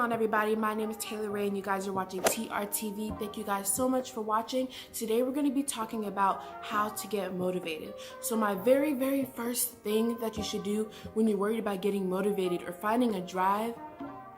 on, everybody? My name is Taylorrey and you guys are watching TRTV. Thank you guys so much for watching. Today we're going to be talking about how to get motivated. So my very first thing that you should do when you're worried about getting motivated or finding a drive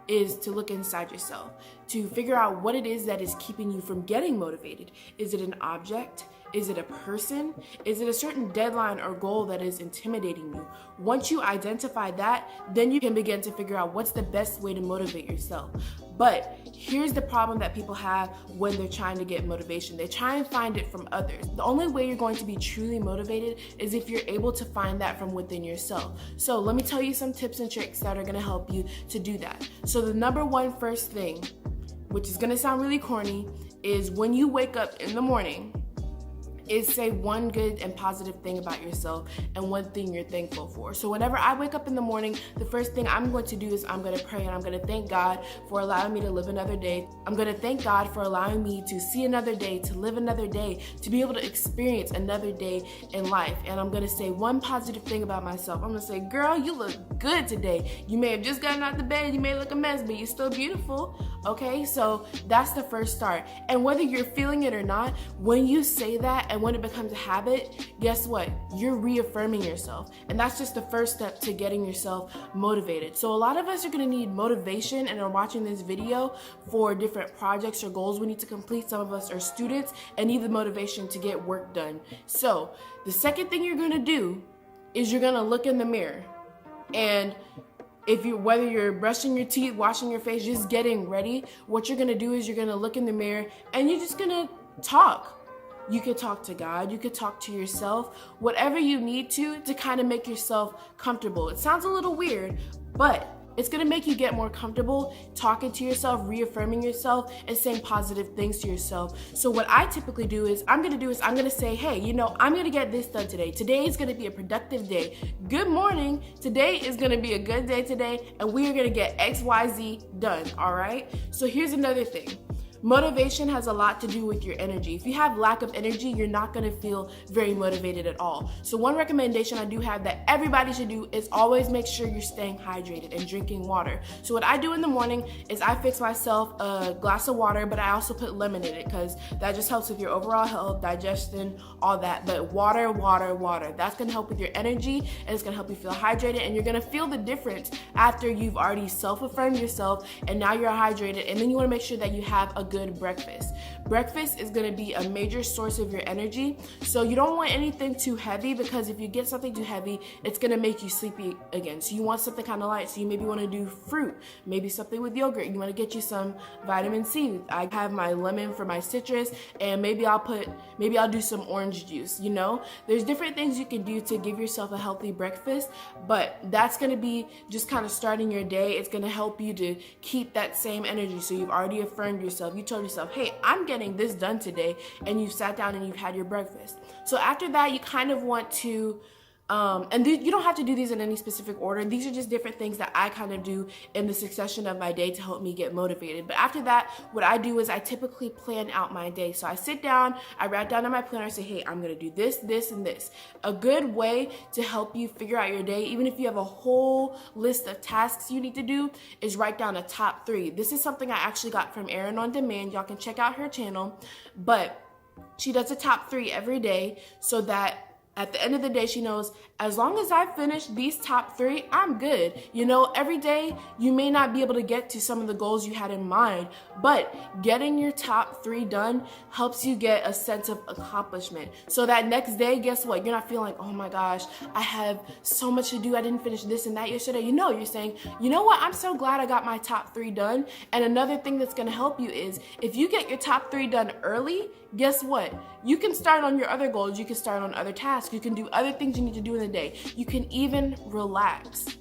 is to look inside yourself, to figure out what it is that is keeping you from getting motivated. Is it an object? Is it a person? Is it a certain deadline or goal that is intimidating you? Once you identify that, then you can begin to figure out what's the best way to motivate yourself. But here's the problem that people have when they're trying to get motivation. They try and find it from others. The only way you're going to be truly motivated is if you're able to find that from within yourself. So let me tell you some tips and tricks that are gonna help you to do that. So the number one first thing, which is gonna sound really corny, is when you wake up in the morning, is say one good and positive thing about yourself and one thing you're thankful for. So whenever I wake up in the morning, the first thing I'm going to do is I'm going to pray and I'm going to thank God for allowing me to live another day. I'm going to thank God for allowing me to see another day, to live another day, to be able to experience another day in life. And I'm going to say one positive thing about myself. I'm going to say, girl, you look good today. You may have just gotten out of the bed, you may look a mess, but you're still beautiful. Okay, so that's the first start. And whether you're feeling it or not, when you say that and when it becomes a habit, guess what? You're reaffirming yourself. And that's just the first step to getting yourself motivated. So a lot of us are gonna need motivation and are watching this video for different projects or goals we need to complete. Some of us are students and need the motivation to get work done. So the second thing you're gonna do is you're gonna look in the mirror. And whether you're brushing your teeth, washing your face, just getting ready, what you're gonna do is you're gonna look in the mirror and you're just gonna talk. You could talk to God, you could talk to yourself, whatever you need to kind of make yourself comfortable. It sounds a little weird, but it's gonna make you get more comfortable talking to yourself, reaffirming yourself, and saying positive things to yourself. So what I typically do is I'm gonna say, hey, I'm gonna get this done today. Today is gonna be a productive day. Good morning. Today is gonna be a good day today, and we are gonna get XYZ done, all right? So here's another thing. Motivation has a lot to do with your energy. If you have lack of energy, you're not gonna feel very motivated at all. So one recommendation I do have that everybody should do is always make sure you're staying hydrated and drinking water. So what I do in the morning is I fix myself a glass of water, but I also put lemon in it because that just helps with your overall health, digestion, all that. But water. That's gonna help with your energy and it's gonna help you feel hydrated, and you're gonna feel the difference after you've already self-affirmed yourself and now you're hydrated. And then you wanna make sure that you have a good breakfast. Breakfast is going to be a major source of your energy. So you don't want anything too heavy, because if you get something too heavy, it's going to make you sleepy again. So you want something kind of light. So you maybe want to do fruit, maybe something with yogurt. You want to get you some vitamin C. I have my lemon for my citrus, and maybe I'll do some orange juice. There's different things you can do to give yourself a healthy breakfast, but that's going to be just kind of starting your day. It's going to help you to keep that same energy. So you've already affirmed yourself. You told yourself, hey, I'm getting this done today, and you've sat down and you've had your breakfast. So after that, you kind of want to, you don't have to do these in any specific order. These are just different things that I kind of do in the succession of my day to help me get motivated. But after that, what I do is I typically plan out my day. So I sit down, I write down on my planner, I say, hey, I'm gonna do this, this, and this. A good way to help you figure out your day, even if you have a whole list of tasks you need to do, is write down a top 3. This is something I actually got from Erin on Demand. Y'all can check out her channel, but she does a top 3 every day so that at the end of the day, she knows, as long as I finish these top 3, I'm good. Every day you may not be able to get to some of the goals you had in mind, but getting your top 3 done helps you get a sense of accomplishment. So that next day, guess what? You're not feeling like, oh my gosh, I have so much to do. I didn't finish this and that yesterday. You're saying, you know what? I'm so glad I got my top 3 done. And another thing that's going to help you is if you get your top 3 done early, guess what? You can start on your other goals. You can start on other tasks. You can do other things you need to do in the day. You can even relax.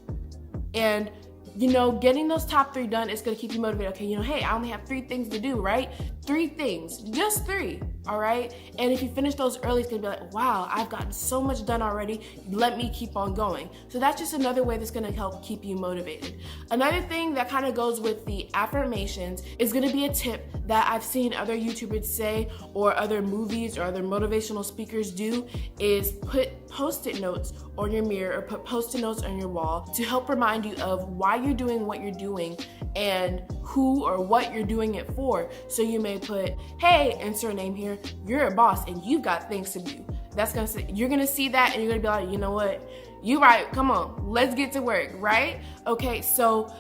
And getting those top 3 done is going to keep you motivated. Okay, hey, I only have 3 things to do, right? 3 things, just 3. all right? And if you finish those early, it's gonna be like, wow, I've gotten so much done already, let me keep on going. So that's just another way that's gonna help keep you motivated. Another thing that kind of goes with the affirmations is gonna be a tip that I've seen other YouTubers say, or other movies or other motivational speakers do, is put post-it notes on your mirror or put post-it notes on your wall to help remind you of why you're doing what you're doing and who or what you're doing it for. So you may put, hey, insert name here, you're a boss and you've got things to do. That's gonna say, you're gonna see that and you're gonna be like, you know what? You right, come on, let's get to work, right? Okay, so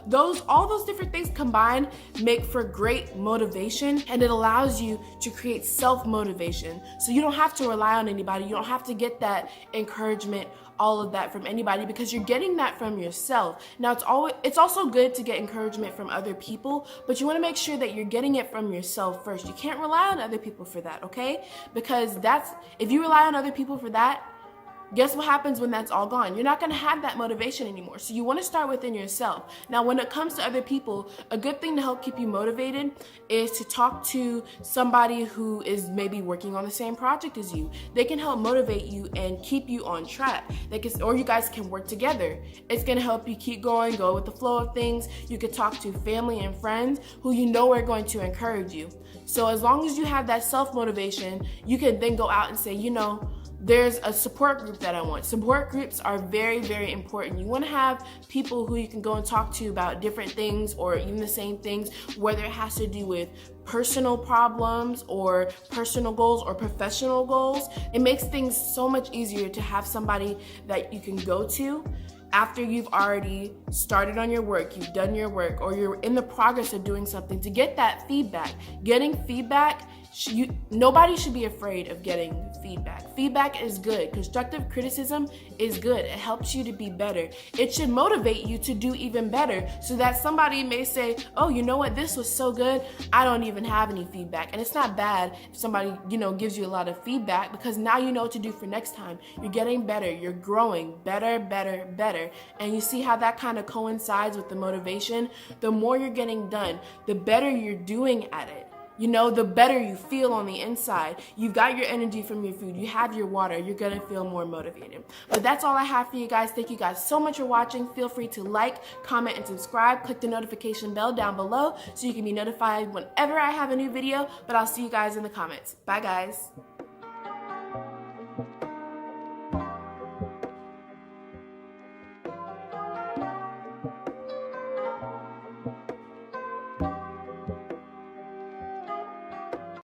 all those different things combined make for great motivation, and it allows you to create self-motivation. So you don't have to rely on anybody, you don't have to get that encouragement, all of that from anybody, because you're getting that from yourself. Now it's also good to get encouragement from other people, but you wanna make sure that you're getting it from yourself first. You can't rely on other people for that, okay? Because if you rely on other people for that, guess what happens when that's all gone? You're not gonna have that motivation anymore. So you wanna start within yourself. Now, when it comes to other people, a good thing to help keep you motivated is to talk to somebody who is maybe working on the same project as you. They can help motivate you and keep you on track. Or you guys can work together. It's gonna help you keep going, go with the flow of things. You could talk to family and friends who you know are going to encourage you. So as long as you have that self-motivation, you can then go out and say, you know, there's a support group that I want. Support groups are very, very important. You want to have people who you can go and talk to about different things, or even the same things, whether it has to do with personal problems or personal goals or professional goals. It makes things so much easier to have somebody that you can go to after you've already started on your work, you've done your work, or you're in the progress of doing something, to get that feedback. Getting feedback, nobody should be afraid of getting feedback. Feedback is good. Constructive criticism is good. It helps you to be better. It should motivate you to do even better, so that somebody may say, oh, you know what, this was so good, I don't even have any feedback. And it's not bad if somebody, gives you a lot of feedback, because now you know what to do for next time. You're getting better, you're growing better, better, better. And you see how that kind of coincides with the motivation? The more you're getting done, the better you're doing at it. The better you feel on the inside. You've got your energy from your food, you have your water, you're gonna feel more motivated. But that's all I have for you guys. Thank you guys so much for watching. Feel free to like, comment, and subscribe. Click the notification bell down below so you can be notified whenever I have a new video. But I'll see you guys in the comments. Bye, guys.